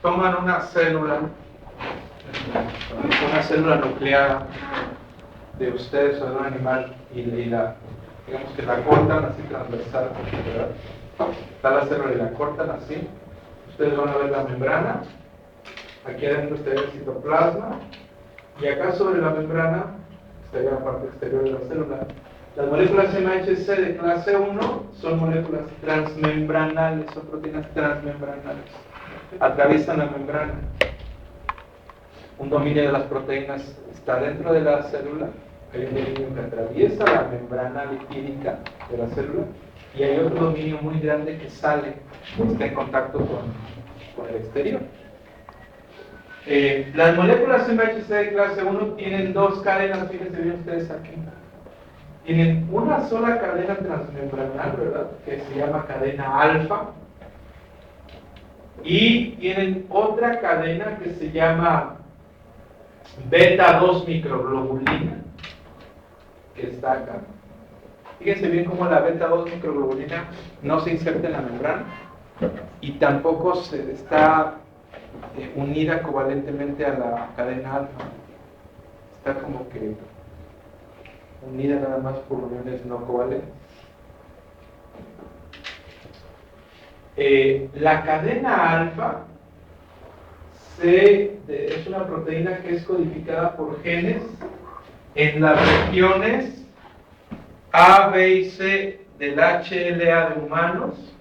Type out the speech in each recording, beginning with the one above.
toman una célula nuclear de ustedes o de un animal y la, digamos que la cortan así transversal, ¿verdad? Está la célula y la cortan así. Ustedes van a ver la membrana. Aquí adentro estaría el citoplasma. Y acá sobre la membrana estaría la parte exterior de la célula. Las moléculas MHC de clase 1 son moléculas transmembranales, son proteínas transmembranales. Atraviesan la membrana. Un dominio de las proteínas está dentro de la célula. Hay un dominio que atraviesa la membrana lipídica de la célula. Y hay otro dominio muy grande que sale, que está en contacto con el exterior. Las moléculas MHC de clase 1 tienen dos cadenas, fíjense bien ustedes aquí. Tienen una sola cadena transmembranal, ¿verdad? Que se llama cadena alfa. Y tienen otra cadena que se llama beta 2 microglobulina, que está acá. Fíjense bien cómo la beta 2 microglobulina no se inserta en la membrana y tampoco se está unida covalentemente a la cadena alfa. Está como que unida nada más por uniones no covalentes. La cadena alfa es una proteína que es codificada por genes en las regiones A, B y C del HLA de humanos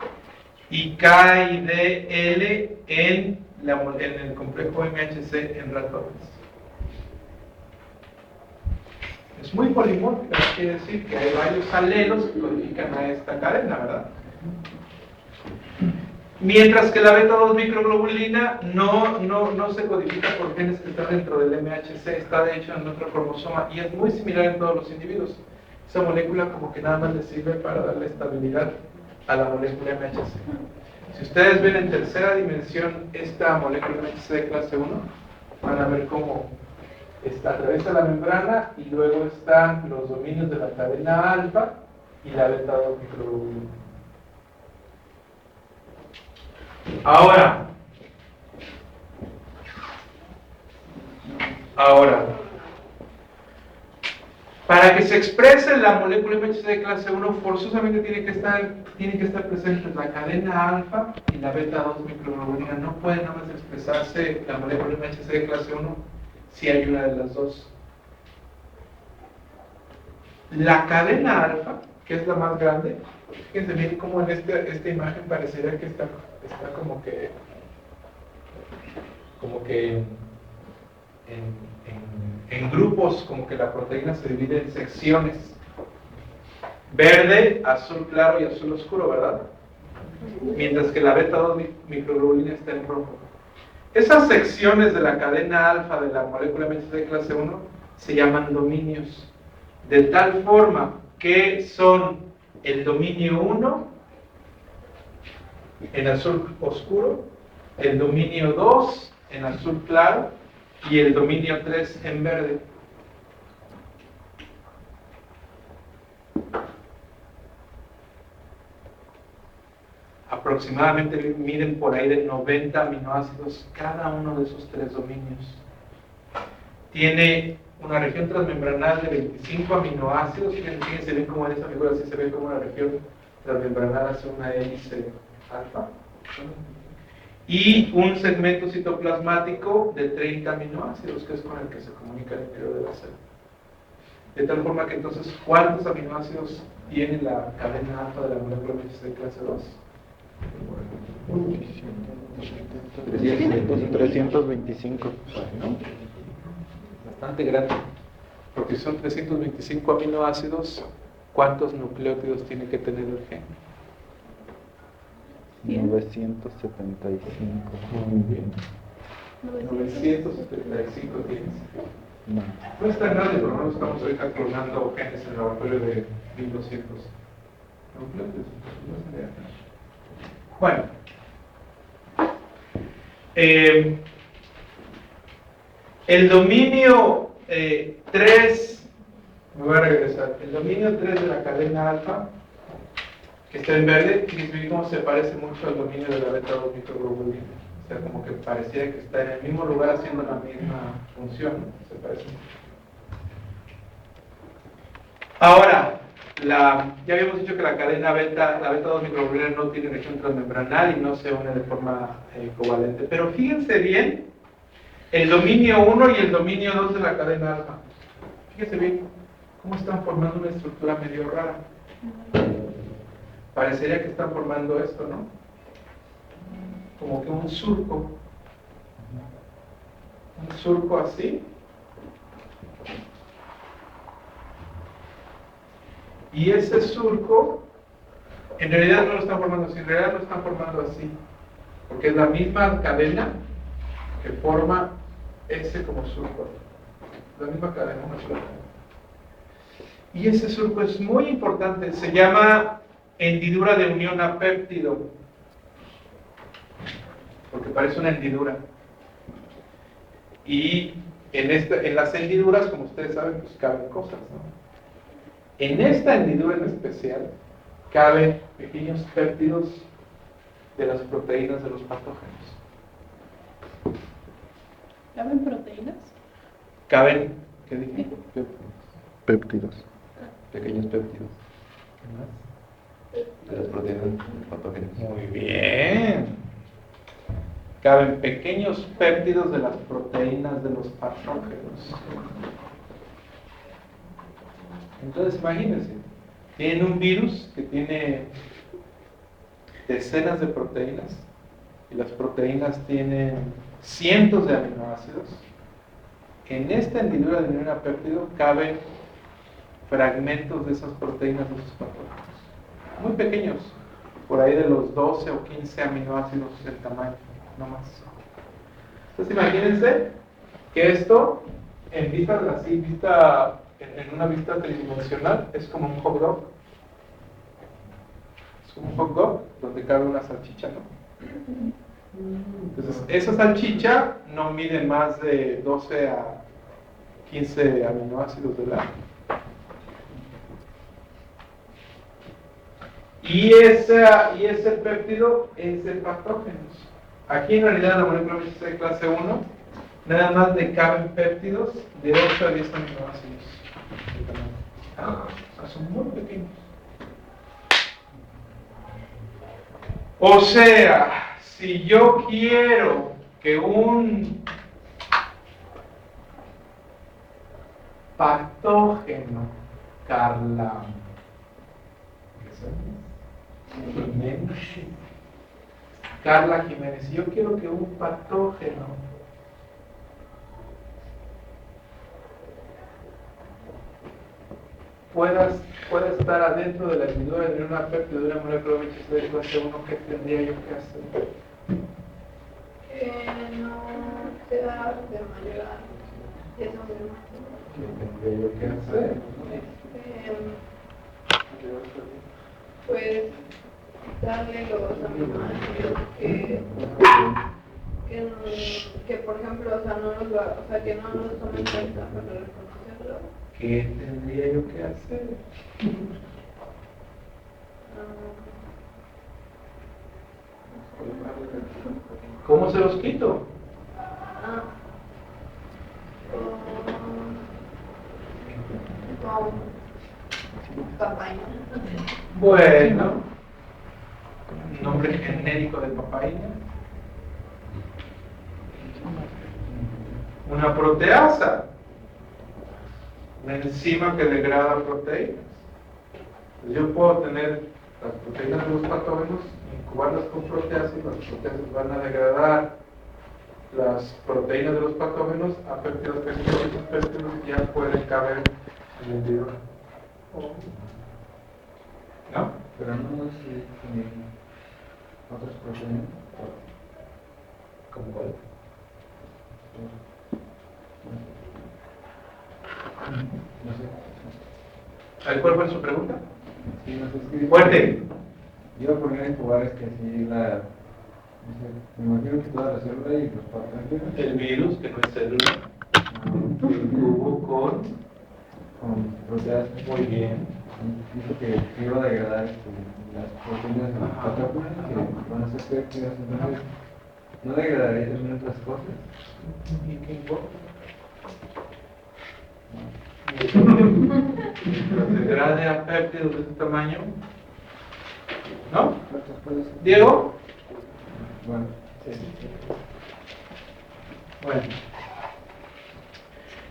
y K y D, L en el complejo MHC en ratones. Es muy polimórfica, quiere decir que hay varios alelos que codifican a esta cadena, ¿verdad? Mientras que la beta 2 microglobulina no se codifica por genes que están dentro del MHC, está de hecho en otro cromosoma y es muy similar en todos los individuos. Esa molécula como que nada más le sirve para darle estabilidad a la molécula MHC. Si ustedes ven en tercera dimensión esta molécula MHC de clase 1, van a ver cómo atraviesa la membrana y luego están los dominios de la cadena alfa y la beta 2 microglobulina. Ahora, para que se exprese la molécula MHC de clase 1, forzosamente tiene que estar presentes la cadena alfa y la beta 2 microglobulina. No puede nada más expresarse la molécula MHC de clase 1 si hay una de las dos. La cadena alfa, que es la más grande, fíjense bien cómo en esta imagen parecería que está como que en grupos, como que la proteína se divide en secciones: verde, azul claro y azul oscuro, ¿verdad? Mientras que la beta 2 microglobulina está en rojo. Esas secciones de la cadena alfa de la molécula MHC de clase 1 se llaman dominios, de tal forma que son el dominio 1 en azul oscuro, el dominio 2 en azul claro y el dominio 3 en verde. Aproximadamente miden por ahí de 90 aminoácidos cada uno de esos tres dominios. Tiene una región transmembranal de 25 aminoácidos. Fíjense bien cómo en esta figura así se ve como una región transmembranal hace una hélice alfa. Y un segmento citoplasmático de 30 aminoácidos, que es con el que se comunica el interior de la célula. De tal forma que entonces, ¿cuántos aminoácidos tiene la cadena alfa de la molécula MHC de clase 2? 325. Bueno, bastante grande. Porque son 325 aminoácidos, ¿cuántos nucleótidos tiene que tener el gen? 975. Muy bien. 975 tienes. No es tan grande, pero no estamos ahorita clonando genes en el laboratorio de 1200 nucleótidos. Bueno, el dominio 3, me voy a regresar, el dominio 3 de la cadena alfa, que está en verde, fíjense cómo se parece mucho al dominio de la beta 2 microglobulina. O sea, como que pareciera que está en el mismo lugar haciendo la misma función, ¿no? Se parece. Ahora, ya habíamos dicho que la cadena beta, la beta 2 microglobular no tiene región transmembranal y no se une de forma covalente. Pero fíjense bien el dominio 1 y el dominio 2 de la cadena alfa. Fíjense bien cómo están formando una estructura medio rara. Parecería que están formando esto, ¿no? Como que un surco. Un surco así. Y ese surco, en realidad no lo están formando así, en realidad lo están formando así. Porque es la misma cadena que forma ese como surco. La misma cadena, una sola cadena. Y ese surco es muy importante, se llama hendidura de unión a péptido. Porque parece una hendidura. Y en las hendiduras, como ustedes saben, pues caben cosas, ¿no? En esta hendidura en especial caben pequeños péptidos de las proteínas de los patógenos. ¿Caben proteínas? Caben, ¿qué dije? Péptidos. Pequeños péptidos. ¿Qué más? De las proteínas patógenas. Muy bien. Caben pequeños péptidos de las proteínas de los patógenos. Entonces, imagínense, tienen un virus que tiene decenas de proteínas y las proteínas tienen cientos de aminoácidos. En esta hendidura de unión a péptido caben fragmentos de esas proteínas de esos patógenos. Muy pequeños, por ahí de los 12 o 15 aminoácidos del tamaño, no más. Entonces, imagínense que esto, en vista así, en una vista tridimensional, es como un hot dog. Es como un hot dog donde cabe una salchicha, ¿no? Entonces, esa salchicha no mide más de 12 a 15 aminoácidos de largo. Y ese péptido es de patógenos. Aquí en realidad la molécula es de clase 1, nada más le caben péptidos de 8 a 10 aminoácidos. Son muy pequeños. O sea, si yo quiero que un patógeno, Carla Jiménez, si yo quiero que un patógeno pueda estar adentro de la hendidura de una péptida de una molécula de clase 1, ¿qué tendría yo que hacer? Que no sea de mayor a 10 aminoácidos. ¿Qué tendría yo que hacer? Pues darle los aminoácidos que por ejemplo, o sea, que no los tomen en cuenta para reconocerlo. ¿Qué tendría yo que hacer? ¿Cómo se los quito? Con papaina. Bueno, nombre genérico de papaina. Una proteasa, una enzima que degrada proteínas. Yo puedo tener las proteínas de los patógenos, incubarlas con proteasas, las proteasas van a degradar las proteínas de los patógenos a péptidos pequeños, y esos péptidos ya pueden caber en el hendidura. ¿No? Pero no sé otras proteínas. ¿Cómo cuál? No sé. ¿Cuál fue su pregunta? Sí, no sé, es que Fuerte. yo iba a poner en jugar que así no sé, me imagino que toda la célula y los patógenos. El virus, que no es célula, incubo con proteasas. muy bien. Dijo que iba a degradar las proteínas de los patógenos que van a ser péptidas, entonces ¿No degradaría también otras cosas? ¿Y qué importa? Mientras degrade a péptidos de este tamaño, ¿no? ¿Diego? Bueno, Bueno.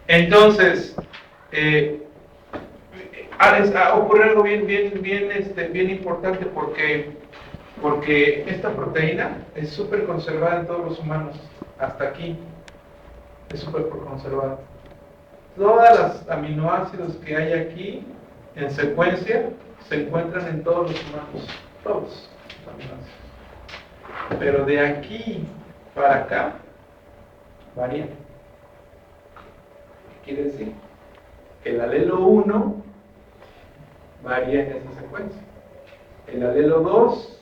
Entonces, ocurre algo bien importante porque esta proteína es súper conservada en todos los humanos, hasta aquí, es súper conservada. Todas las aminoácidos que hay aquí en secuencia se encuentran en todos los humanos, todos los aminoácidos. Pero de aquí para acá varían. ¿Qué quiere decir? Que el alelo 1 varía en esa secuencia. El alelo 2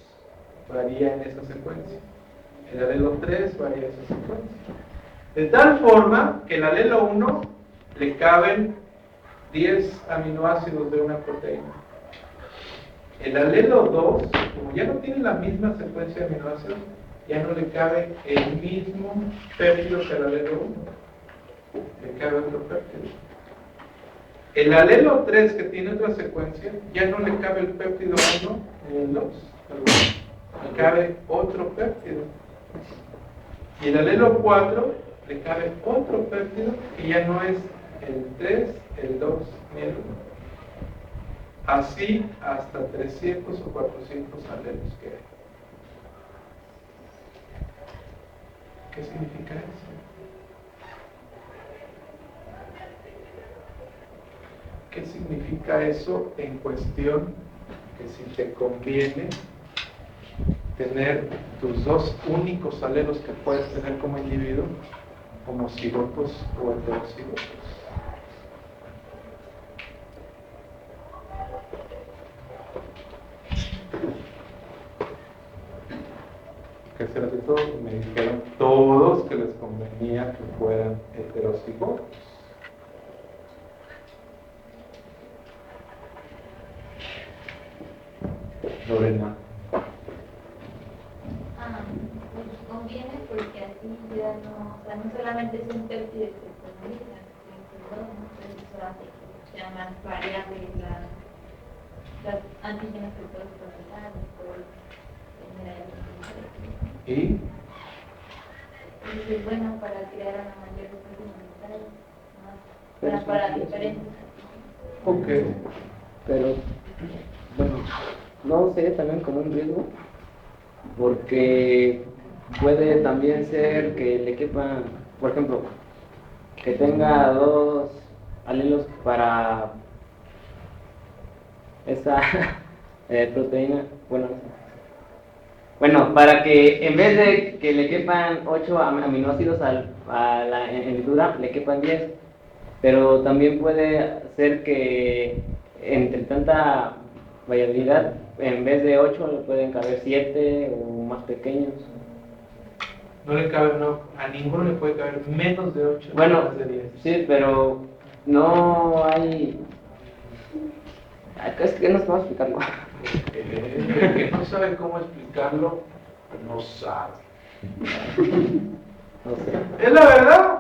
varía en esa secuencia. El alelo 3 varía en esa secuencia. De tal forma que el alelo 1 le caben 10 aminoácidos de una proteína. El alelo 2, como ya no tiene la misma secuencia de aminoácidos, ya no le cabe el mismo péptido que el alelo 1. Le cabe otro péptido. El alelo 3, que tiene otra secuencia, ya no le cabe el péptido 1 ni el 2. Le cabe otro péptido. Y el alelo 4 le cabe otro péptido que ya no es el 3, el 2 ni el 1. Así hasta 300 o 400 alelos que hay. ¿Qué significa eso? ¿Qué significa eso en cuestión que si te conviene tener tus dos únicos alelos que puedes tener como individuo, homocigotos o heterocigotos? ¿Qué será de todo? Me dijeron todos que les convenía que fueran heterocigotos. Lorena. Pues conviene porque así ya no, o sea, no solamente es un péptido que se comunica, entonces eso hace que sea más variable las antígenos que puedes procesar, por generar ¿Y? es bueno para crear a la mayor número para diferentes. Ok. Pero, bueno, no sería también como un riesgo, porque puede también ser que le quepan, por ejemplo, que tenga dos alelos para esa proteína, bueno, para que en vez de que le quepan 8 aminoácidos a la hendidura, le quepan 10. Pero también puede ser que entre tanta variabilidad, en vez de 8 le pueden caber 7 o más pequeños. No le cabe, no, a ninguno le puede caber menos de 8, Bueno, más de 10. sí, pero no hay... Es que no sé cómo explicarlo. El que no sabe cómo explicarlo, no sabe. No sé. Es la verdad.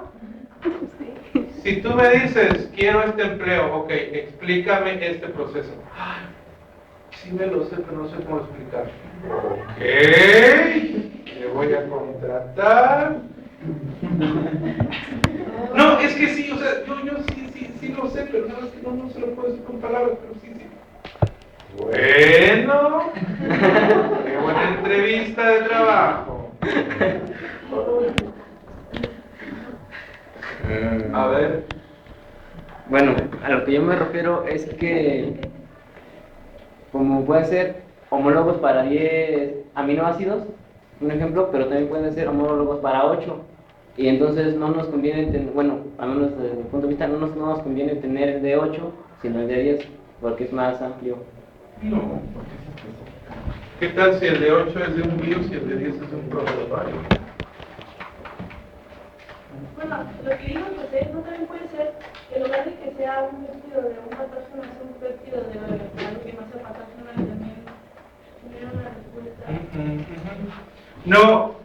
Si tú me dices, quiero este empleo, ok, explícame este proceso. Ay, sí me lo sé, pero no sé cómo explicar. Ok, le voy a contratar. No, es que sí, o sea, yo sí lo sé, pero no, es que no se lo puedo decir con palabras, pero sí. Bueno, qué buena entrevista de trabajo. A ver. Bueno, a lo que yo me refiero es que, como pueden ser homólogos para 10 aminoácidos, un ejemplo, pero también pueden ser homólogos para 8. Y entonces no nos conviene tener, bueno, al menos desde mi punto de vista, no nos conviene tener el de 8, sino el de 10, porque es más amplio. No. ¿Qué tal si el de 8 es de un virus y el de 10 es de un protozoario? Bueno, lo que digo José, no también puede ser que en lugar de que sea un péptido de una patógeno, sea un péptido de algo que no sea patógeno y también tuviera una respuesta. No,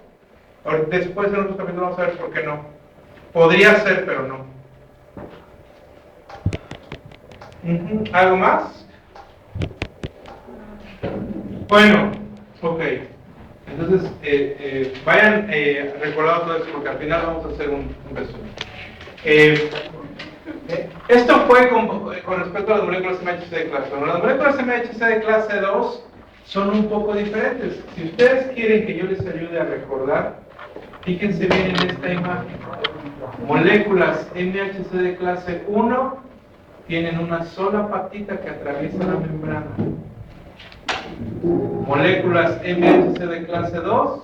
Después en otros capítulos vamos a ver por qué no. Podría ser, pero no. ¿Algo más? Bueno, ok. Entonces, vayan recordando todo esto porque al final vamos a hacer un resumen. Esto fue con respecto a las moléculas MHC de clase 1. Las moléculas MHC de clase 2 son un poco diferentes. Si ustedes quieren que yo les ayude a recordar, fíjense bien en esta imagen. Moléculas MHC de clase 1 tienen una sola patita que atraviesa la membrana. Moléculas MHC de clase 2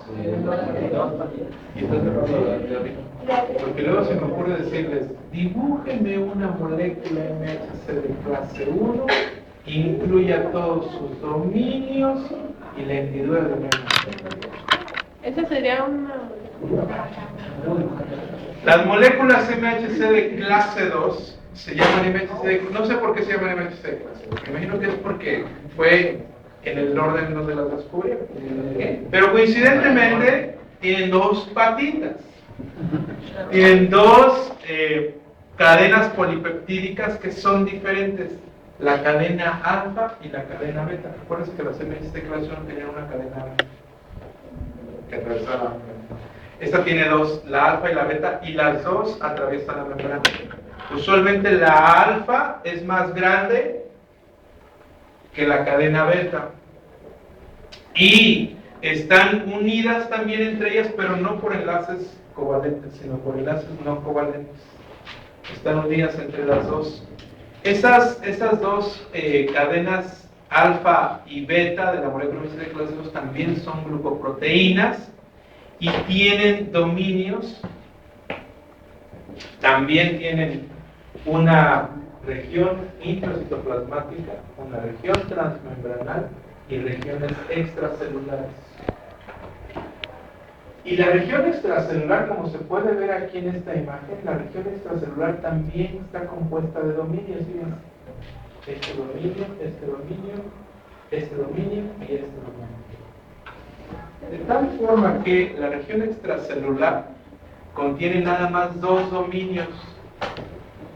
porque luego se me ocurre decirles, dibújenme una molécula MHC de clase 1, incluya todos sus dominios y la hendidura de membrana. Esa sería una... Las moléculas MHC de clase 2 se llaman MHC de... No sé por qué se llaman MHC de clase 2. Me imagino que es porque fue en el orden en donde las descubrieron. Pero coincidentemente tienen dos patitas. Tienen dos cadenas polipeptídicas que son diferentes. La cadena alfa y la cadena beta. Recuerden que las MHC de clase 1 tenían una cadena alfa que atravesaba la membrana. Esta tiene dos, la alfa y la beta, y las dos atraviesan la membrana. Usualmente la alfa es más grande que la cadena beta. Y están unidas también entre ellas, pero no por enlaces covalentes, sino por enlaces no covalentes. Están unidas entre las dos. Esas dos cadenas alfa y beta de la molécula de clase 2 también son glucoproteínas y tienen dominios. También tienen una región intracitoplasmática, una región transmembranal y regiones extracelulares. Y la región extracelular, como se puede ver aquí en esta imagen, la región extracelular también está compuesta de dominios. Fíjense, este dominio, este dominio, este dominio y este dominio. De tal forma que la región extracelular contiene nada más dos dominios.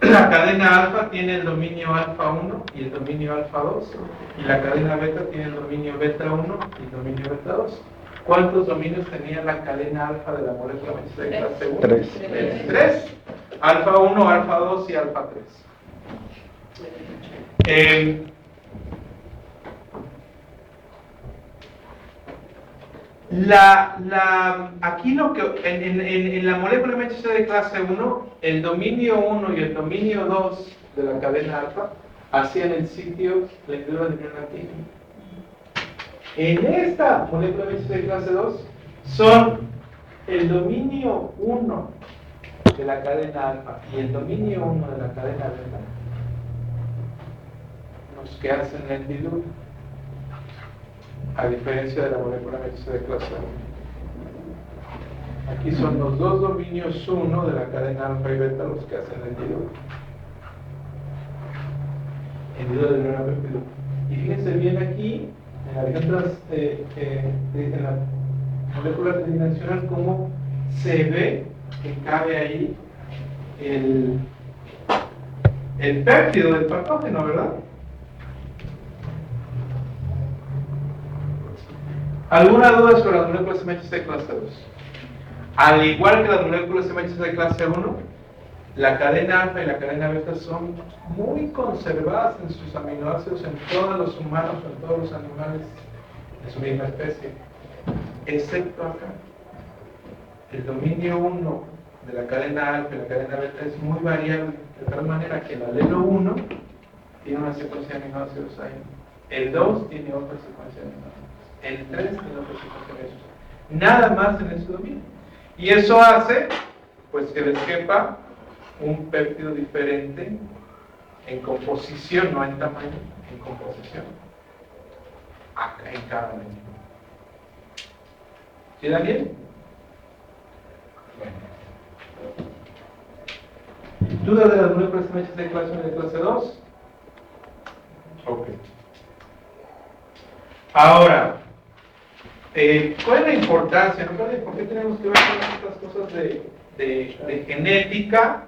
La cadena alfa tiene el dominio alfa 1 y el dominio alfa 2, y la cadena beta tiene el dominio beta 1 y el dominio beta 2. ¿Cuántos dominios tenía la cadena alfa de la molécula de clase 1? 3. Alfa 1, alfa 2 y alfa 3. Aquí lo que en la molécula MHC de clase 1, el dominio 1 y el dominio 2 de la cadena alfa hacían el sitio de la hendidura de unión antígena. En esta molécula MHC de clase 2 son el dominio 1 de la cadena alfa y el dominio 1 de la cadena beta los que hacen la hendidura, a diferencia de la molécula MHC de clase 1. Aquí son los dos dominios 1 de la cadena alfa y beta los que hacen la hendidura. Hendidura de una péptida. Y fíjense bien aquí, en la región en la molécula tridimensional, cómo se ve que cabe ahí el péptido del patógeno, ¿verdad? ¿Alguna duda sobre las moléculas MHC de clase 2? Al igual que las moléculas MHC de clase 1, la cadena alfa y la cadena beta son muy conservadas en sus aminoácidos en todos los humanos o en todos los animales de su misma especie, excepto acá. El dominio 1 de la cadena alfa y la cadena beta es muy variable, de tal manera que el alelo 1 tiene una secuencia de aminoácidos ahí, el 2 tiene otra secuencia de aminoácidos, el 3 tiene otra secuencia de aminoácidos, nada más en ese dominio. Y eso hace pues que les quepa un péptido diferente en composición, no en tamaño, en composición, acá en cada dominio. ¿Sí, Daniel? Bueno. ¿Dudas de las moléculas MHC de clase 1 y de clase 2? Ok. Ahora, ¿Cuál es la importancia? ¿No? ¿Por qué tenemos que ver todas estas cosas de genética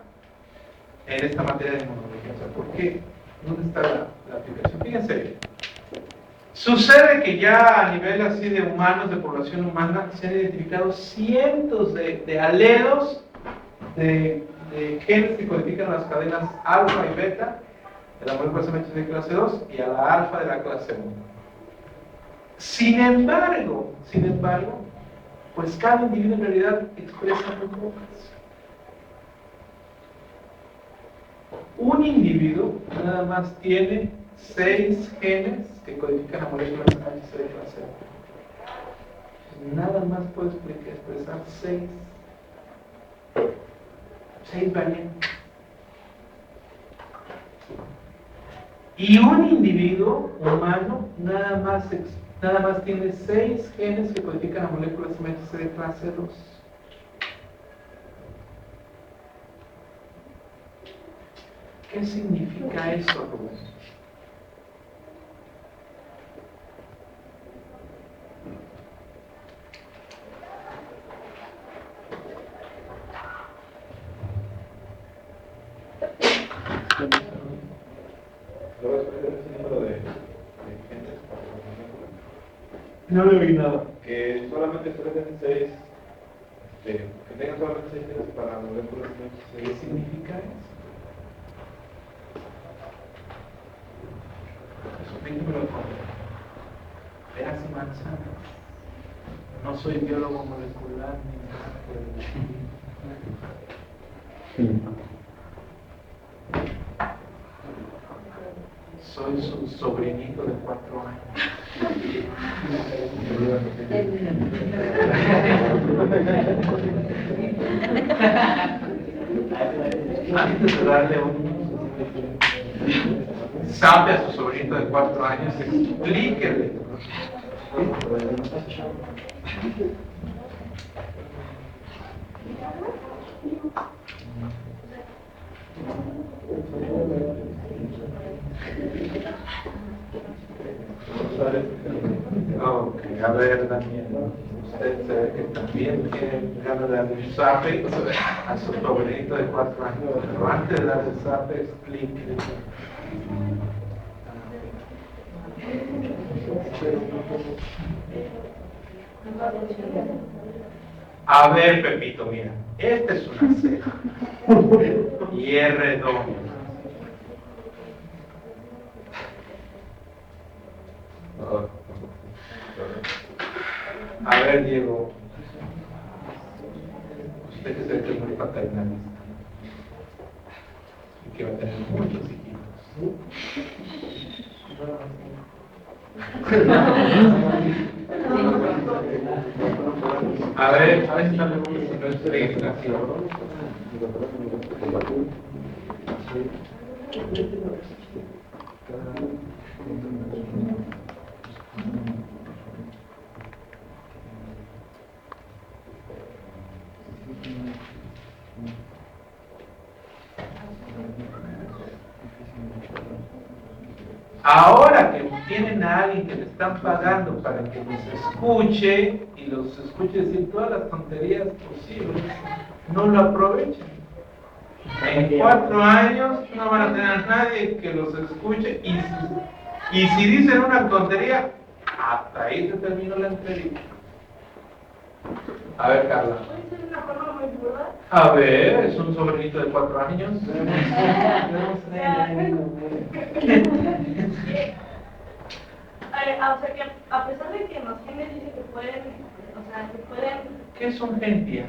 en esta materia de inmunología? O sea, ¿por qué? ¿Dónde está la aplicación? Fíjense. Sucede que ya a nivel así de humanos, de población humana, se han identificado cientos de alelos de genes que codifican las cadenas alfa y beta de la molécula SMHC de clase 2 y a la alfa de la clase 1. Sin embargo, pues cada individuo en realidad expresa muy pocas. Un individuo nada más tiene 6 genes que codifican la molécula SMHC de clase 1. Nada más puede expresar 6 variantes. Y un individuo humano nada más tiene 6 genes que codifican la molécula SMHC de clase 2. ¿Qué significa eso, Rubén? No le oí nada. Que solamente expresen 6, que tengan solamente 6 genes para la molécula SMHC. ¿Qué significa eso? Eso dímelo con peras y manzanas. No soy biólogo molecular ni nada por el estilo. Soy su sobrinito de 4 años. Antes de darle un sabe a su sobrinito de 4 años, explíquele. Ok, a ver, Daniel, usted se ve que también tiene ganas de darle un zape a su sobrinito de 4 años, pero antes de darle el zape, explíquele. A ver, Pepito, mira, esta es una ceja y es redonda. A ver, Diego, usted que se ve que es muy paternalista y que va a tener muchos hijitos. A ver, ahí está nuestra explicación. Ahora que tienen a alguien que le están pagando para que los escuche y los escuche decir todas las tonterías posibles, no lo aprovechen. En 4 años no van a tener a nadie que los escuche y si dicen una tontería, hasta ahí se terminó la entrevista. A ver, Carla. ¿Puede ser una forma muy burda? A ver, es un sobrinito de 4 años. O sea que a pesar de que los genes dicen que pueden, o sea, que pueden... ¿Qué es un gentia?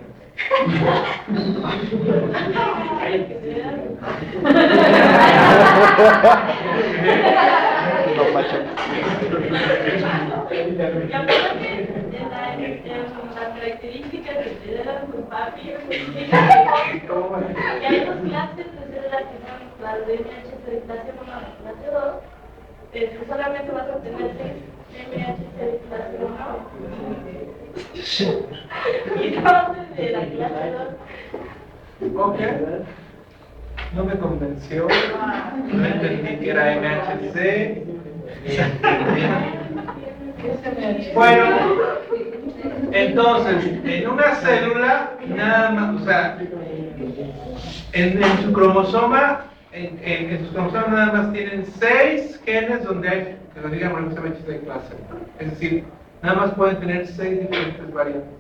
No, Pacho. Y a pesar que las características que te dan tus papi, que hay 2 clases de células que son las de MHC de clase 1 y clase 2, que solamente vas a obtener 6 MHC de clase 1 y 2 de la clase 2. Ok. No me convenció. No entendí que era MHC. Ni entendí. Bueno, Entonces, en una célula, nada más, o sea, en su cromosoma, en sus cromosomas nada más tienen 6 genes donde hay, que lo digan moléculas MHC de clase. Es decir, nada más pueden tener 6 diferentes variantes.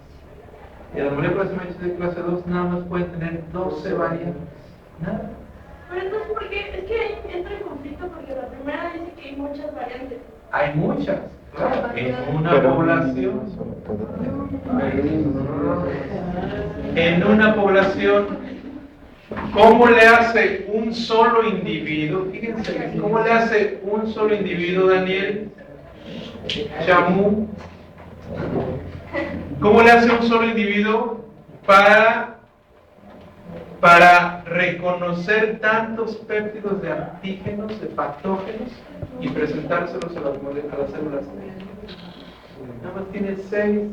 Y las moléculas MHC de clase 2 nada más pueden tener 12 variantes. Nada. Pero entonces, ¿por qué? Es que ahí entra en conflicto porque la primera dice que hay muchas variantes. Hay muchas, claro, en una Pero población. solo puede tener. En una población, ¿cómo le hace un solo individuo? Fíjense, ¿cómo le hace un solo individuo, Daniel? Chamu. ¿Cómo le hace un solo individuo para reconocer tantos péptidos de antígenos, de patógenos y presentárselos a las células? Nada más tiene 6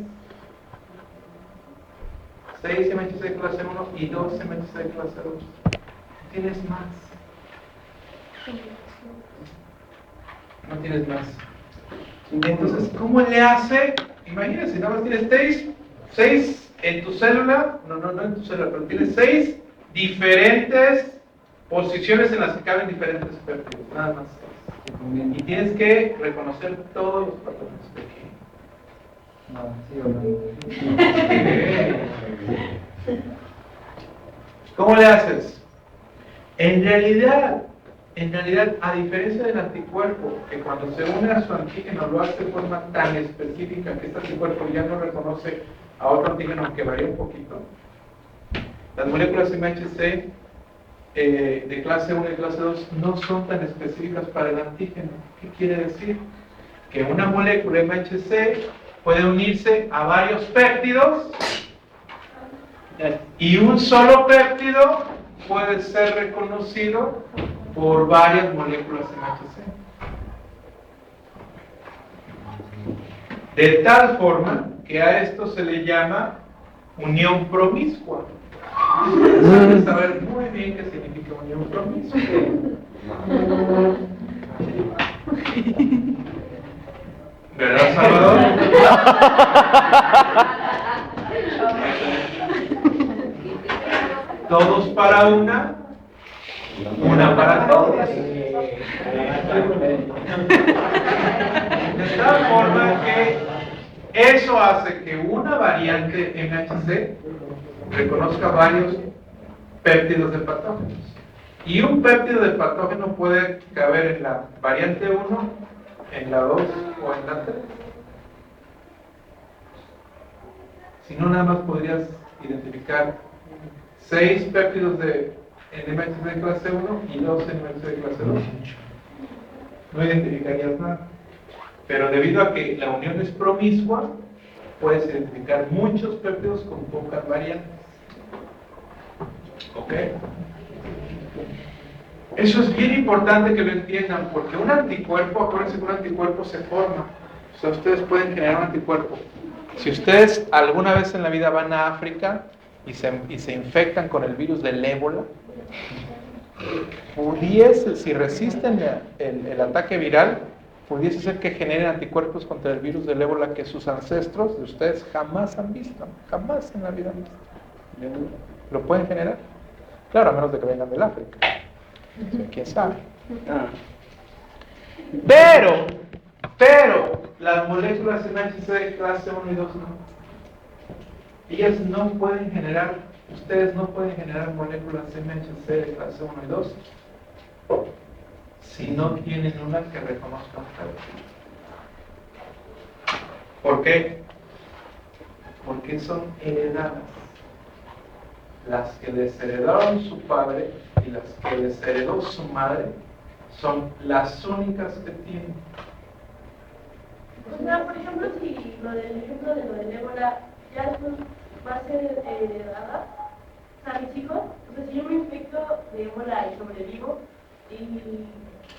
MHC de clase 1 y 2 MHC de clase 2. Tienes más. No tienes más. Entonces, ¿cómo le hace? Imagínense, nada más tienes 6 en tu célula, no en tu célula, pero tienes 6 diferentes posiciones en las que caben diferentes péptidos, nada más. Y tienes que reconocer todos los patrones de aquí. No, sí o no. ¿Cómo le haces? En realidad, a diferencia del anticuerpo, que cuando se une a su antígeno lo hace de forma tan específica que este anticuerpo ya no reconoce a otro antígeno que varía un poquito, las moléculas MHC de clase 1 y clase 2 no son tan específicas para el antígeno. ¿Qué quiere decir? Que una molécula MHC puede unirse a varios péptidos y un solo péptido puede ser reconocido por varias moléculas MHC. De tal forma que a esto se le llama unión promiscua. Hay que saber muy bien qué significa unión promiscua. ¿Verdad, Salvador? Todos para una para todos. De tal forma que eso hace que una variante MHC reconozca varios péptidos de patógenos. Y un péptido de patógeno puede caber en la variante 1, en la 2 o en la 3. Si no, nada más podrías identificar 6 péptidos de MHC de clase 1 y 2 MHC de clase 2. No identificarías nada. Pero debido a que la unión es promiscua, puedes identificar muchos péptidos con pocas variantes. ¿Ok? Eso es bien importante que lo entiendan, porque un anticuerpo, acuérdense que un anticuerpo se forma. O sea, ustedes pueden generar un anticuerpo. Si ustedes alguna vez en la vida van a África y se infectan con el virus del ébola, si resisten el ataque viral, pudiese ser que generen anticuerpos contra el virus del ébola que sus ancestros de ustedes jamás han visto, jamás en la vida han visto. ¿Lo pueden generar? Claro, a menos de que vengan del África. ¿Quién sabe? Pero las moléculas MHC de clase 1 y 2 no. Ellas no pueden generar, ustedes no pueden generar moléculas MHC de clase 1 y 2 si no tienen una que reconozcan ustedes. ¿Por qué? Porque son heredadas. Las que desheredaron su padre y las que desheredó su madre son las únicas que tienen. O sea, por ejemplo, si lo del ejemplo de lo del ébola ya después va a ser heredada, o sea, mis hijos, o sea, si yo me infecto de ébola y sobrevivo, y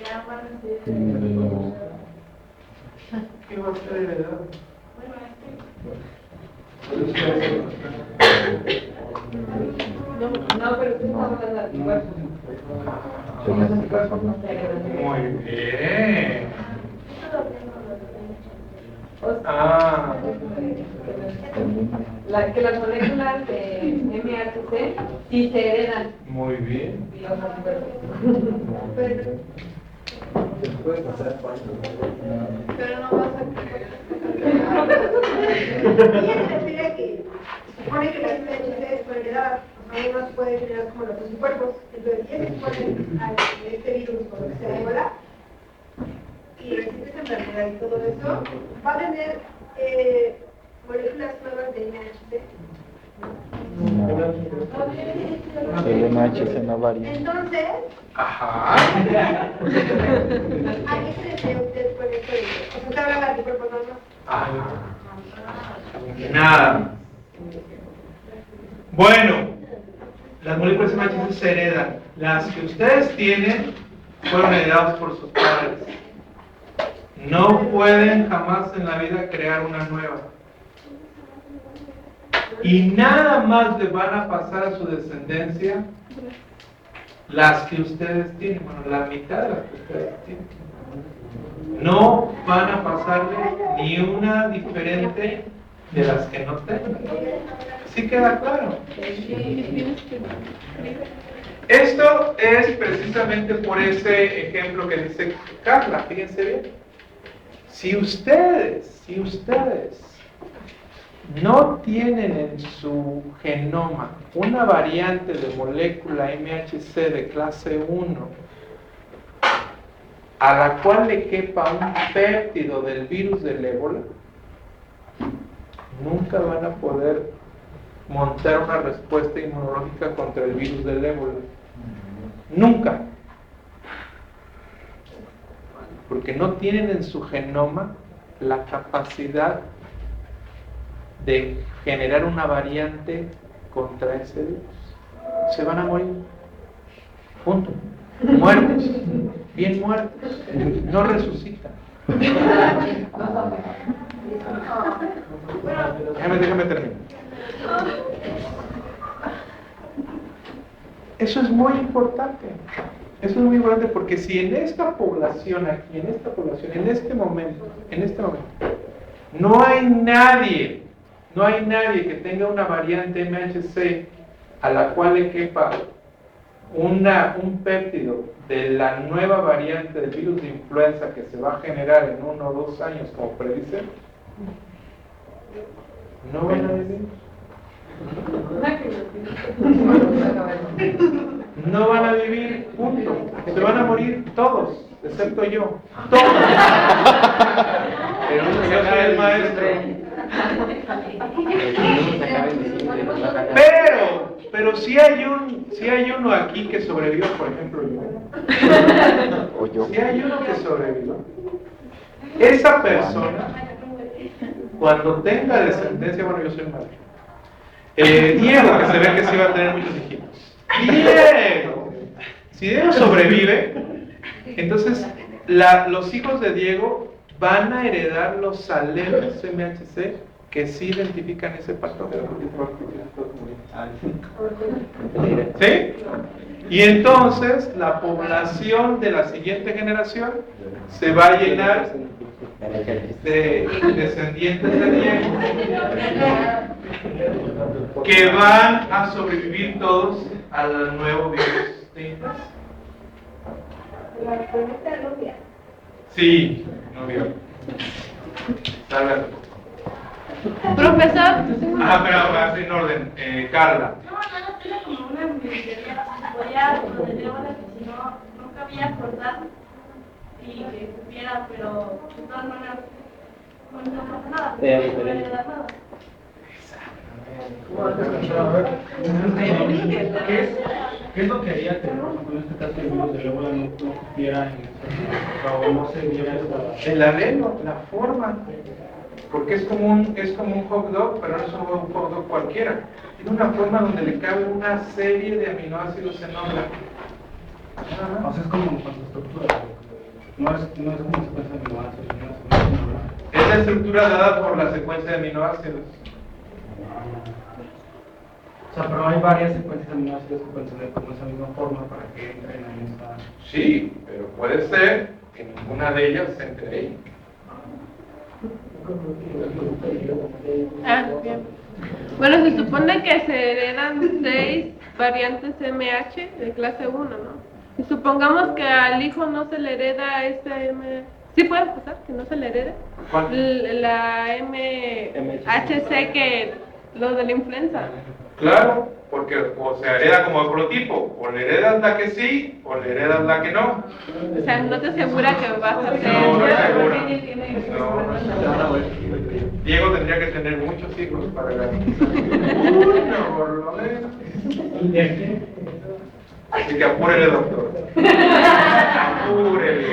ya van a ser heredados. ¿Qué va a ser heredado? Bueno, No, pero tú estás hablando de anticuerpos. Tienes razón. Muy bien. Ah, Que las moléculas de MHC sí se heredan muy bien. los anticuerpos. Pero no vas a... Ella se refiere a que se supone que las MHC pueden heredar, o no se pueden generar como los anticuerpos. Entonces, si se ponen a este virus o lo que sea ébola, y resiste esa enfermedad y todo eso, va a tener moléculas nuevas de MHC. El MHC no varía. Entonces, Ajá. ¿a qué se refiere usted con esto? O sea, usted habla de anticuerpos normales. Ajá. Nada. Bueno, las moléculas MHC se heredan. Las que ustedes tienen fueron heredadas por sus padres. No pueden jamás en la vida crear una nueva. Y nada más le van a pasar a su descendencia las que ustedes tienen, bueno, la mitad de las que ustedes tienen. No van a pasarle ni una diferente de las que no tengan. ¿Sí queda claro? Esto es precisamente por ese ejemplo que dice Carla, fíjense bien. Si ustedes no tienen en su genoma una variante de molécula MHC de clase 1 a la cual le quepa un péptido del virus del ébola, nunca van a poder montar una respuesta inmunológica contra el virus del ébola. Nunca. Porque no tienen en su genoma la capacidad de generar una variante contra ese virus. Se van a morir. Punto. Muertos. Bien muertos. No resucitan. Déjame terminar. Eso es muy importante. Eso es muy importante porque si en esta población aquí, en este momento, no hay nadie que tenga una variante MHC a la cual le quepa un péptido de la nueva variante del virus de influenza que se va a generar en 1 o 2 años, como predicen, no van a vivir. No van a vivir, punto. Se van a morir todos, excepto yo. Todos. Pero uno se Yo soy acaba el en maestro. diciembre. Pero si hay uno aquí que sobrevivió, por ejemplo yo. O yo. Si hay uno que sobrevivió, esa persona, cuando tenga descendencia, bueno, yo soy madre. Diego, que se ve que sí va a tener muchos hijitos. Diego. Si Diego sobrevive, entonces los hijos de Diego van a heredar los alelos MHC que sí identifican ese patógeno. ¿Sí? Y entonces la población de la siguiente generación se va a llenar de descendientes de Diego que van a sobrevivir todos al nuevo virus de influenza. La pregunta novia. Sí, novio. Salve. Profesor. Pero así en orden. Carla. No, tiene como una ministeria, podía lo de ébola que si no, nunca había cortado y que supiera, pero de todas maneras, no pasa nada, no puede dar nada. ¿Qué es lo que haría que, por ejemplo, en este caso el virus del ébola no cupiera en esta, o no se viera esta... El arreglo, la forma. Porque es como un hot dog, pero no es un hot dog cualquiera. Tiene una forma donde le cabe una serie de aminoácidos en orden. O sea, es como con su estructura. No es como secuencia de aminoácidos, no es secuencia de aminoácidos. Es la estructura dada por la secuencia de aminoácidos. O sea, pero hay varias secuencias de aminoácidos que pueden tener como esa misma forma para que entren en esta... Sí, pero puede ser que ninguna de ellas entre ahí. Bien. Bueno, se supone que se heredan 6 variantes MH de clase 1, ¿no? Y supongamos que al hijo no se le hereda esta M. ¿Sí puede pasar que no se le herede? La MHC, que lo de la influenza. Claro, porque o se hereda como haplotipo, o le heredas la que sí, o le heredas la que no. O sea, no te asegura que vas a ser. No, no es segura. No. Diego tendría que tener muchos hijos para garantizar. Uno, por lo menos. Así que apúrele, doctor. Apúrele.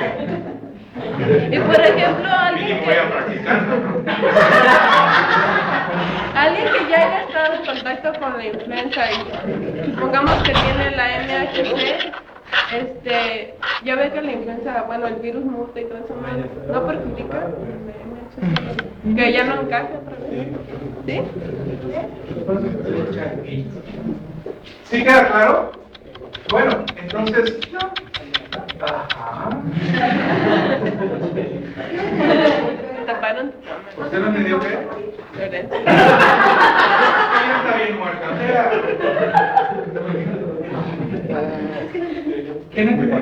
Y por ejemplo, Mínimo voy a practicando, ¿no? alguien que ya haya estado en contacto con la influenza y supongamos que tiene la MHC, ya ve que la influenza, bueno, el virus muta y todo eso, no perjudica la MHC, que ya no encaje otra vez. ¿Sí? ¿Sí queda claro? Bueno, entonces... Ajá. Taparon tu ¿Usted no entendió qué? Lorenzo. Ella está bien muerta. ¿Qué no entendió?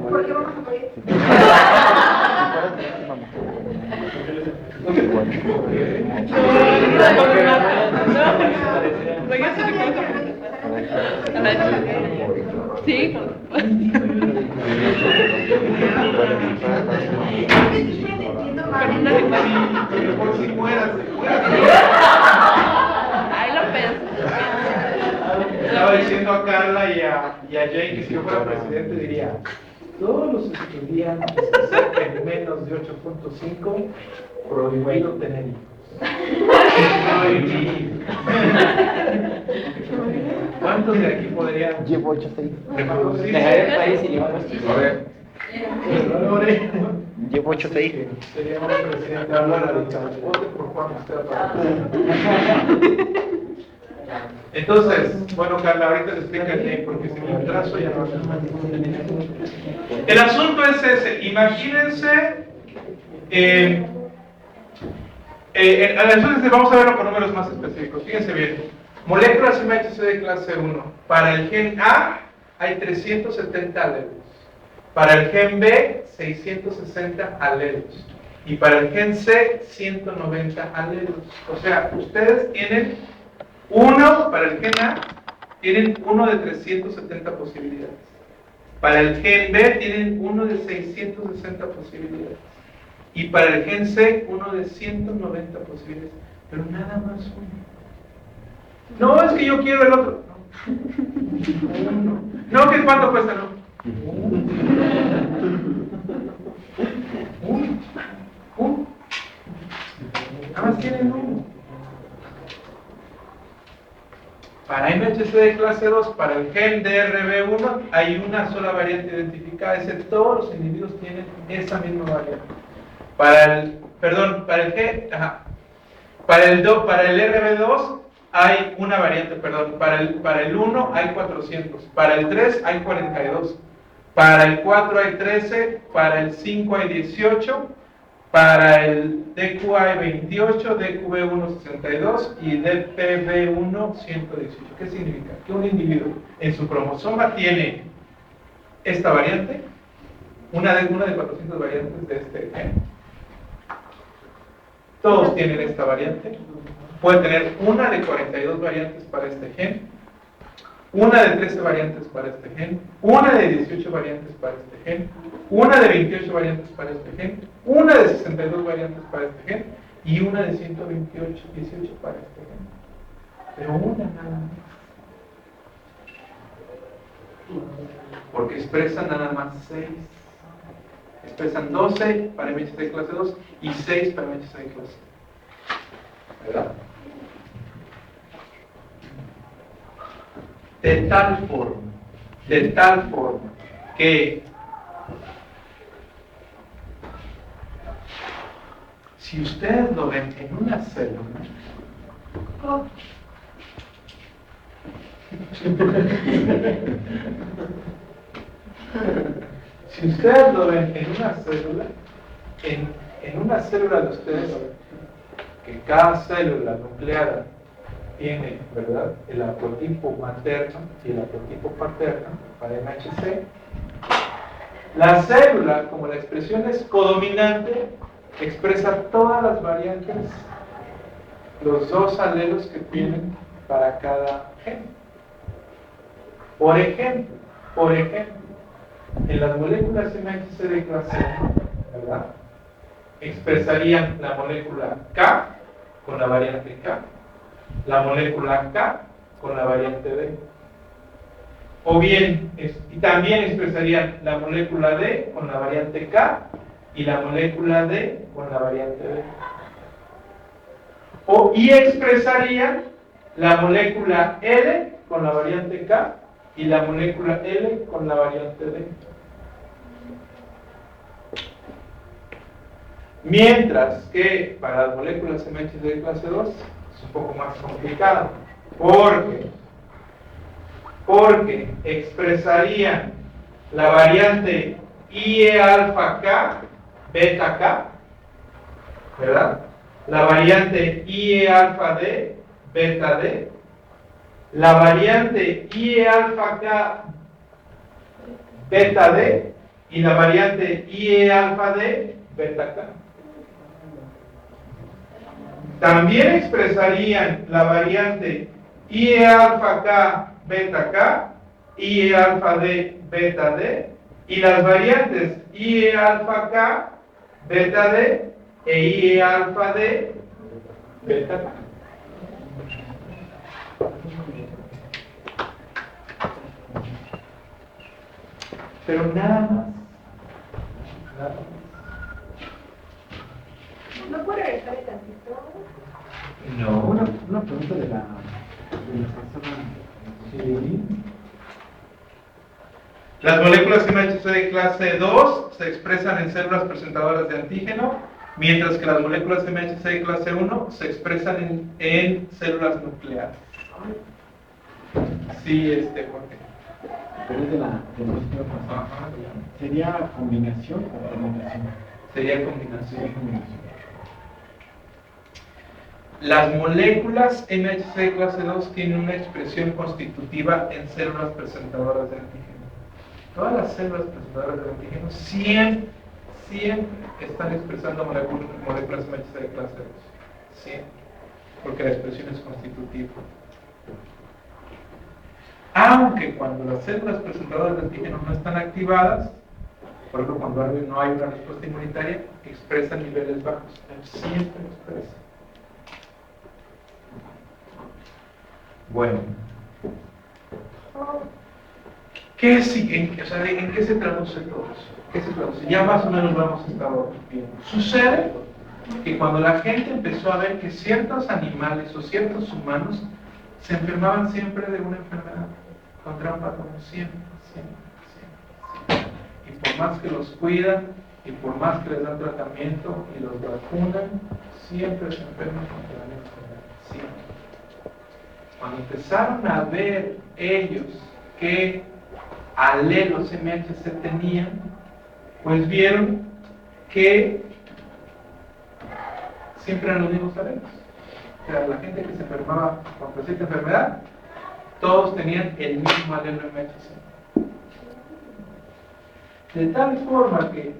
¿Por qué vamos a morir? Sí, Por si mueras, ahí lo pienso. Estaba diciendo a Carla y a Jay que si yo fuera presidente diría: todos los estudiantes que saquen menos de 8.5 prohibido tener hijos. ¿Cuántos de aquí podrían? Llevo 8-6. reproducir? Dejaré el país y llevar los A ver. Llevo 8-6. Sería un presidente hablar radical. Vote por Juan Estrada. Entonces, bueno, Carla, ahorita te explica el ley porque si me atraso ya no. El asunto es ese. Imagínense. Vamos a verlo con números más específicos. Fíjense bien. Moléculas MHC de clase 1. Para el gen A hay 370 alelos. Para el gen B, 660 alelos. Y para el gen C, 190 alelos. O sea, ustedes tienen uno, para el gen A, tienen uno de 370 posibilidades. Para el gen B, tienen uno de 660 posibilidades. Y para el gen C, uno de 190 posibilidades. Pero nada más uno. No, es que yo quiero el otro. No, que cuánto cuesta, no. Uno. Nada más tienen uno. Para MHC de clase 2, para el gen DRB1, hay una sola variante identificada, es decir, todos los individuos tienen esa misma variante. Para el RB2 hay una variante, para el 1 hay 400, para el 3 hay 42, para el 4 hay 13, para el 5 hay 18, para el DQ hay 28, DQB1 62 y DPB1 118. ¿Qué significa? Que un individuo en su cromosoma tiene esta variante, una de 400 variantes de este gen. Todos tienen esta variante. Puede tener una de 42 variantes para este gen, una de 13 variantes para este gen, una de 18 variantes para este gen, una de 28 variantes para este gen, una de 62 variantes para este gen y una de 18 para este gen. Pero una nada más. Porque expresan nada más 6. Expresan 12 para MHC de clase 2 y 6 para MHC de clase 2. ¿Verdad? De tal forma que si ustedes lo ven en una célula, si ustedes lo ven en una célula, en una célula de ustedes, que cada célula nucleada tiene, ¿verdad?, el haplotipo materno y el haplotipo paterno para MHC. La célula, como la expresión es codominante, expresa todas las variantes, los dos alelos que tienen para cada gen. Por ejemplo, en las moléculas MHC de clase 1, ¿verdad?, expresarían la molécula K con la variante K, la molécula K con la variante D. O bien, y también expresarían la molécula D con la variante K y la molécula D con la variante D. Y expresarían la molécula L con la variante K y la molécula L con la variante D. Mientras que para las moléculas MHC de clase 2 es un poco más complicado, porque expresarían la variante IE alfa K, beta K, ¿verdad? La variante IE alfa D, beta D, la variante IE alfa K, beta D y la variante IE alfa D, beta K. También expresarían la variante IE alfa K, beta K, IE alfa D, beta D, y las variantes IE alfa K, beta D e IE alfa D, beta K. Pero nada más. ¿No puede regresar el tantito? No. Una pregunta de la persona. Sí. Las moléculas MHC de clase 2 se expresan en células presentadoras de antígeno, mientras que las moléculas MHC de clase 1 se expresan en células nucleares. Sí, Jorge. Pero es de la pasada. ¿Sería combinación o combinación? Sería combinación. Las moléculas MHC de clase 2 tienen una expresión constitutiva en células presentadoras de antígeno. Todas las células presentadoras de antígeno siempre están expresando moléculas MHC de clase 2. Siempre. Porque la expresión es constitutiva. Aunque cuando las células presentadoras de antígeno no están activadas, por ejemplo, cuando no hay una respuesta inmunitaria, expresan niveles bajos. Siempre expresan. Bueno, ¿qué sigue? O sea, ¿en qué se traduce todo eso? ¿Qué se traduce? Ya más o menos lo hemos estado viendo. Sucede que cuando la gente empezó a ver que ciertos animales o ciertos humanos se enfermaban siempre de una enfermedad contra un patógeno, siempre. Y por más que los cuidan, y por más que les dan tratamiento y los vacunan, siempre se enferman contra la enfermedad, siempre. Cuando empezaron a ver ellos qué alelos MHC tenían, pues vieron que siempre eran los mismos alelos. O sea, la gente que se enfermaba contra cierta enfermedad, todos tenían el mismo alelo MHC. De tal forma que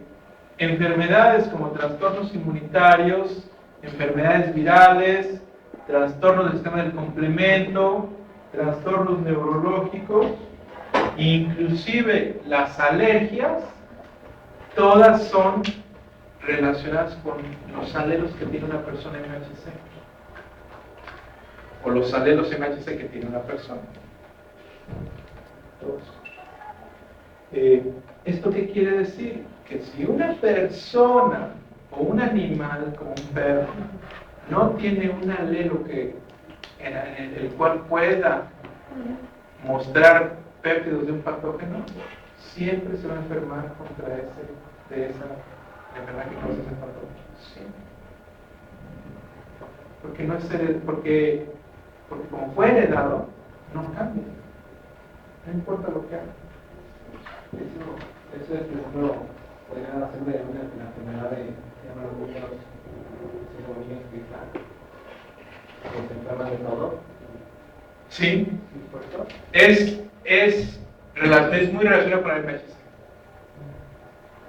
enfermedades como trastornos inmunitarios, enfermedades virales, trastornos del sistema del complemento, trastornos neurológicos, inclusive las alergias, todas son relacionadas con los alelos que tiene una persona MHC o los alelos MHC que tiene una persona. Todos. ¿Esto qué quiere decir? Que si una persona o un animal como un perro no tiene un alelo en el cual pueda mostrar péptidos de un patógeno, siempre se va a enfermar contra de esa enfermedad que causa ese patógeno. Siempre. Porque no es porque como fue heredado, no cambia. No importa lo que haga. Eso es, por ejemplo, podría hacer de una enfermedad de, se llama los niños, que se enferman de todo. Sí, es muy relacionado con el MHC.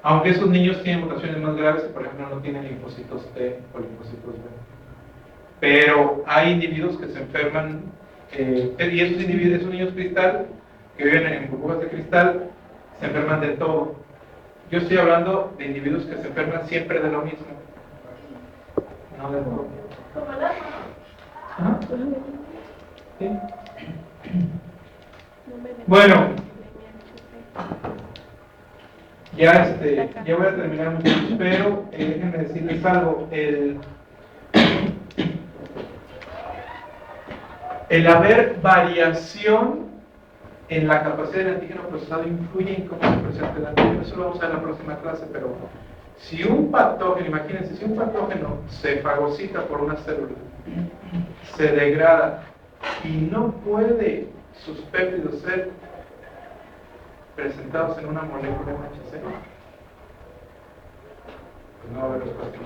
Aunque esos niños tienen mutaciones más graves, por ejemplo, no tienen linfocitos T o linfocitos B. Pero hay individuos que se enferman, y esos niños cristal, que viven en burbujas de cristal, se enferman de todo. Yo estoy hablando de individuos que se enferman siempre de lo mismo. No de todo. Como el asma. Ajá. Sí. Bueno, ya voy a terminar muchachos, pero déjenme decirles algo. El haber variación en la capacidad del antígeno procesado influye en cómo se presenta el antígeno. Eso lo vamos a ver en la próxima clase, pero si un patógeno, imagínense, si un patógeno se fagocita por una célula, se degrada y no puede sus péptidos ser presentados en una molécula MHC, pues no va a haber respuesta.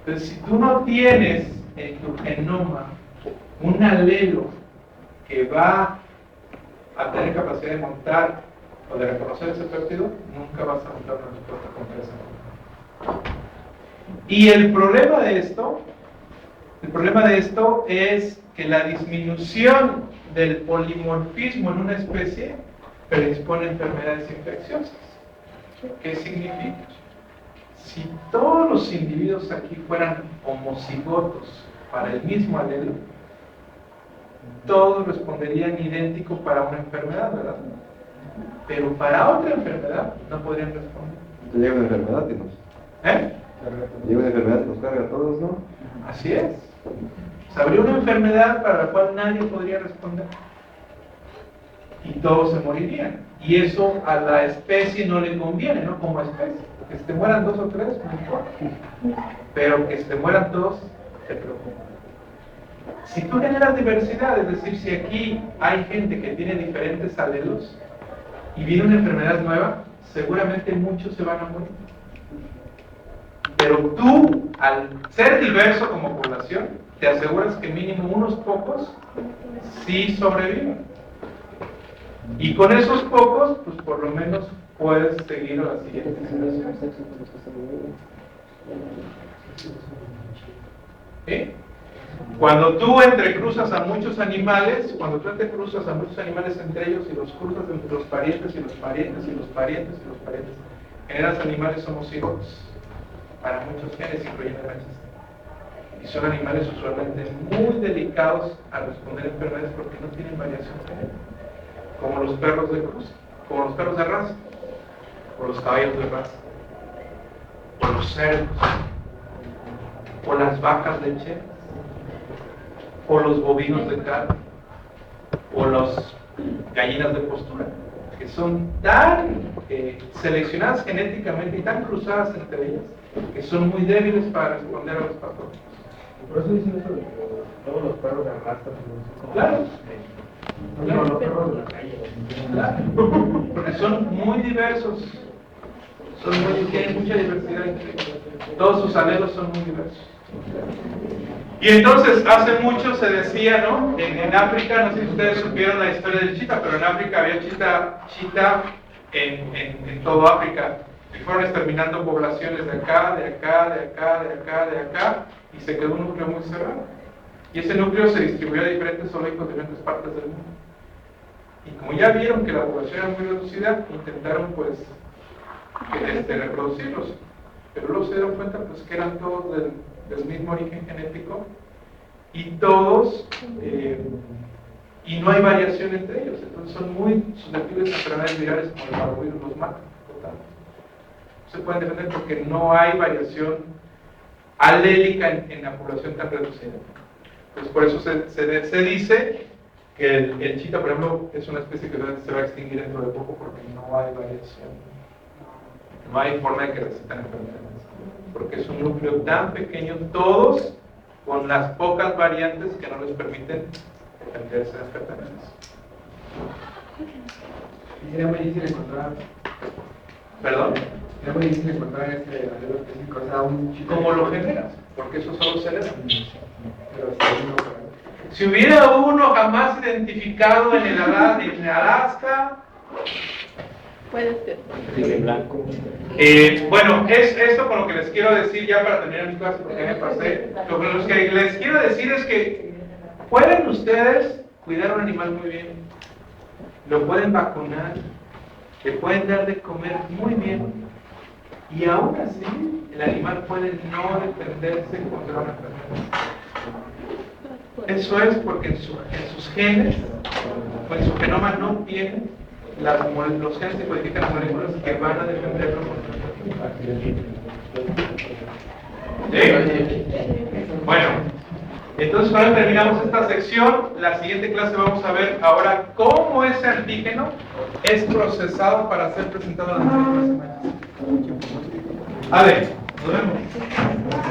Entonces, si tú no tienes en tu genoma un alelo que va a tener capacidad de montar o de reconocer ese péptido, nunca vas a montar una respuesta contra esa. Y el problema de esto es que la disminución del polimorfismo en una especie predispone a enfermedades infecciosas. ¿Qué significa? Si todos los individuos aquí fueran homocigotos para el mismo alelo, todos responderían idéntico para una enfermedad, ¿verdad? Pero para otra enfermedad no podrían responder. Te llega una enfermedad y nos... Llega una enfermedad y nos carga a todos, ¿no? Así es. Se habría una enfermedad para la cual nadie podría responder. Y todos se morirían. Y eso a la especie no le conviene, ¿no? Como especie. Que se te mueran 2 o 3, no importa. Pero que se te mueran todos, te preocupa. Si tú generas diversidad, es decir, si aquí hay gente que tiene diferentes alelos y viene una enfermedad nueva, seguramente muchos se van a morir. Pero tú, al ser diverso como población, te aseguras que mínimo unos pocos sí sobreviven. Y con esos pocos, pues por lo menos puedes seguir a la siguiente generación. ¿Sí? Cuando tú entrecruzas a muchos animales, entre ellos y los cruzas entre los parientes y los parientes y los parientes y los parientes, generas animales homocigotos para muchos genes, incluyendo el MHC. Y son animales usualmente muy delicados a responder a enfermedades porque no tienen variación genética, como los perros de cruz, como los perros de raza, o los caballos de raza, o los cerdos, o las vacas lecheras, o los bovinos de carne, o las gallinas de postura, que son tan seleccionadas genéticamente y tan cruzadas entre ellas, que son muy débiles para responder a los patógenos. Por eso dicen eso de que todos los perros de raza. Claro. No, los perros de la calle. Claro. Porque son muy diversos. Tienen mucha diversidad entre ellos. Todos sus alelos son muy diversos. Y entonces, hace mucho se decía, ¿no? En África, no sé si ustedes supieron la historia del chita, pero en África había chita en todo África. Y fueron exterminando poblaciones de acá, y se quedó un núcleo muy cerrado. Y ese núcleo se distribuyó a diferentes zoológicos de diferentes partes del mundo. Y como ya vieron que la población era muy reducida, intentaron pues reproducirlos. Pero luego se dieron cuenta pues que eran todos del mismo origen genético y todos, y no hay variación entre ellos. Entonces son muy susceptibles a enfermedades virales como el parvovirus los mata. Se pueden defender porque no hay variación alélica en la población tan reducida. Pues por eso se dice que el chita, por ejemplo, es una especie que se va a extinguir dentro de poco porque no hay variación. No hay forma de que recetan enfermedades. Porque es un núcleo tan pequeño, todos con las pocas variantes que no les permiten defenderse de enfermedades. Y sería muy difícil encontrar. ¿Perdón? Es muy difícil encontrar este alelo específico, o sea, un chico. ¿Cómo lo generas? Porque eso solo se hereda. Pero si uno, Si hubiera uno jamás identificado en Alaska, Puede ser. De blanco. bueno, es esto con lo que les quiero decir ya para terminar mi clase porque ya me pasé. Lo que les quiero decir es que pueden ustedes cuidar a un animal muy bien, lo pueden vacunar, le pueden dar de comer muy bien y aún así el animal puede no defenderse contra una enfermedad. Eso es porque en sus genes o en su genoma no tienen los genes que codifican las moléculas que van a defenderlo contra la enfermedad. ¿Sí? Bueno, entonces ahora terminamos esta sección. La siguiente clase vamos a ver ahora cómo ese antígeno es procesado para ser presentado en las próximas semanas. A ver, nos vemos.